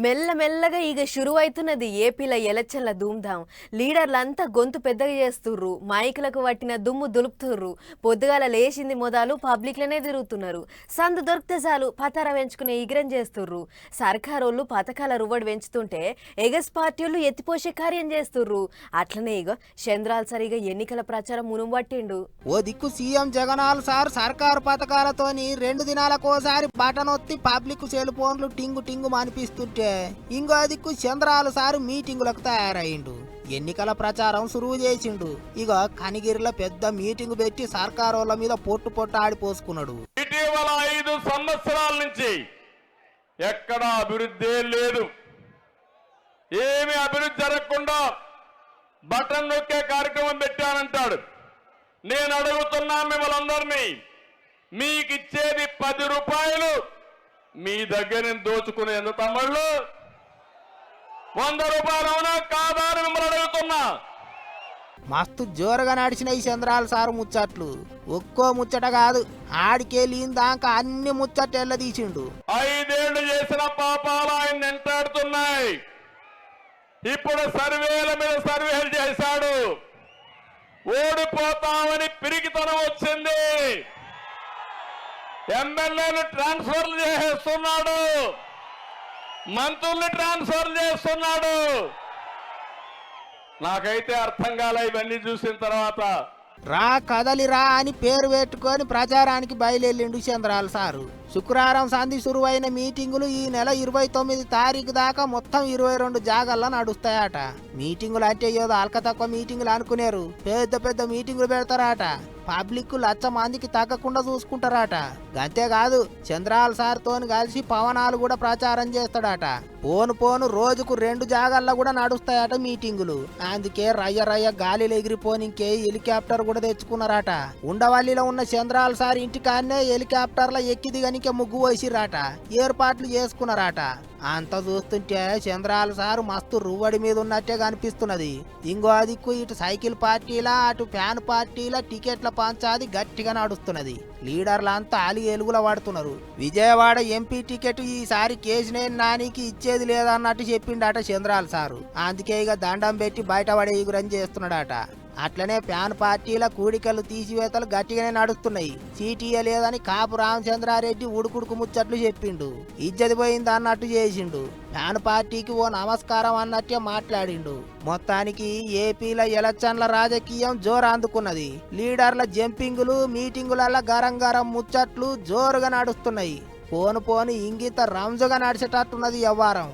మెల్లమెల్లగా ఇక షురువైతున్నది ఏపీల ఎలక్షన్ల ధూమ్ధాం. లీడర్లంతా గొంతు పెద్దగా చేస్తుర్రు, మైకులకు పట్టిన దుమ్ము దులుపుతుర్రు. పొద్దుగాల లేచింది మొదలు పబ్లిక్లనే తిరుగుతున్నారు. సందు దొరికితే చాలు పతార పెంచుకునే ఇగ్రం చేస్తుర్రు. సర్కారోళ్ళు పథకాల రువ్వడి పెంచుతుంటే ఎగస్ పార్టీలు ఎత్తిపోసే కార్యం చేస్తుర్రు. అట్లనే ఇగో చంద్రాల్ సరిగా ఎన్నికల ప్రచారం మునుము పట్టిండు. ఓ దిక్కు సీఎం జగనాల్ సార్ సర్కారు పథకాలతోని 2 దినాలకోసారి బటనొత్తి పబ్లిక్ సెల్ ఫోన్లు టింగు టింగు అనిపిస్తుంటే ఇంకో దిక్కు చంద్రాలు సారు మీటింగులకు తయారయ్యిండు. ఎన్నికల ప్రచారం సురువు చేసిండు. ఇక కనిగిరిలో పెద్ద మీటింగ్ పెట్టి సర్కారోళ్ళ మీద పొట్టు ఆడిపోసుకున్నాడు. ఇటీవల 5 సంవత్సరాల నుంచి ఎక్కడా అభివృద్ధి లేదు. ఏమి అభివృద్ధి జరగకుండా బటన్ నొక్కే కార్యక్రమం పెట్టానంటాడు. నేను అడుగుతున్నా మిమ్మల్ని అందరినీ, మీకు ఇచ్చేది 10 రూపాయలు మీ దగ్గర నుంచి దోచుకునేందు తమ్ముళ్ళు 100 రూపాయలు అవునా కాదా అని మిమ్మల్ని అడుగుతున్నా. మస్తు జోరుగా నడిచిన ఈ చంద్రాల సారు ముచ్చట్లు ఒక్కో ముచ్చట కాదు, ఆడికెళ్ళిన దాకా అన్ని ముచ్చట్లు తీసిండు. 5 ఏళ్లు చేసిన పాపాలు ఆయన వెంటాడుతున్నాయి. ఇప్పుడు సర్వేల మీద సర్వేలు చేశాడు. ఓడిపోతామని పిరికితనం వచ్చింది. ఎమ్మెల్యేలు ట్రాన్స్ఫర్లు చేసేస్తున్నాడు, మంత్రుల్ని ట్రాన్స్ఫర్ చేస్తున్నాడు. నాకైతే అర్థం కాలే ఇవన్నీ చూసిన తర్వాత. రా కదలిరా అని పేరు పెట్టుకొని ప్రచారానికి బయలుదేరిండు చంద్రాల సారు. శుక్రవారం సంధి సురువైన మీటింగులు ఈ నెల 29 తారీఖు దాకా మొత్తం 22 జాగాల్లో నడుస్తాయట. మీటింగులు అంటే ఏదో అల్క తక్కువ మీటింగులు అనుకునేరు, పెద్ద పెద్ద మీటింగులు పెడతారట. పబ్లిక్ 1,00,000 మందికి తగ్గకుండా చూసుకుంటారట. అంతేకాదు చంద్రాల సార్ తోని కలిసి పవనాలు కూడా ప్రచారం చేస్తాడట. పోను రోజుకు 2 జాగాల్లో కూడా నడుస్తాయట మీటింగులు. అందుకే రయ్య గాలిలో ఎగిరిపోనికే హెలికాప్టర్ కూడా తెచ్చుకున్నారట. ఉండవల్లిలో ఉన్న చంద్రాల సార్ ఇంటికాన్నే హెలికాప్టర్లో ఎక్కి దిగనికే ముగ్గు వేసిరాట, ఏర్పాట్లు చేసుకున్నారట. అంత చూస్తుంటే చంద్రాల సారు మస్తు రువ్వడి మీద ఉన్నట్టే కనిపిస్తున్నది. ఇంకో దిక్కు ఇటు సైకిల్ పార్టీలా అటు ఫ్యాన్ పార్టీలా టికెట్ల పంచాది గట్టిగా నడుస్తున్నది. లీడర్లంతా అలి ఎలుగుల పడుతున్నారు. విజయవాడ ఎంపీ టికెట్ ఈసారి కేశినేని నానికి ఇచ్చేది లేదన్నట్టు చెప్పిండట చంద్రాల సారు. అందుకే ఇక దండం పెట్టి బయటపడే ఎగురని చేస్తున్నాడట. అట్లనే ఫ్యాన్ పార్టీల కూడికలు తీసివేతలు గట్టిగానే నడుస్తున్నాయి. సీటీఏ లేదని కాపు రామచంద్రారెడ్డి ఉడుకుడుకు ముచ్చట్లు చెప్పిండు. ఇజ్జతి పోయింది అన్నట్టు చేసిండు. ఫ్యాన్ పార్టీకి ఓ నమస్కారం అన్నట్టే మాట్లాడిండు. మొత్తానికి ఏపీల ఎలక్షన్ల రాజకీయం జోరు అందుకున్నది. లీడర్ల జంపింగులు మీటింగులలో గరం ముచ్చట్లు జోరుగా నడుస్తున్నాయి. పోను ఇంగిత రంజుగా నడిచేటట్టున్నది వ్యవహారం.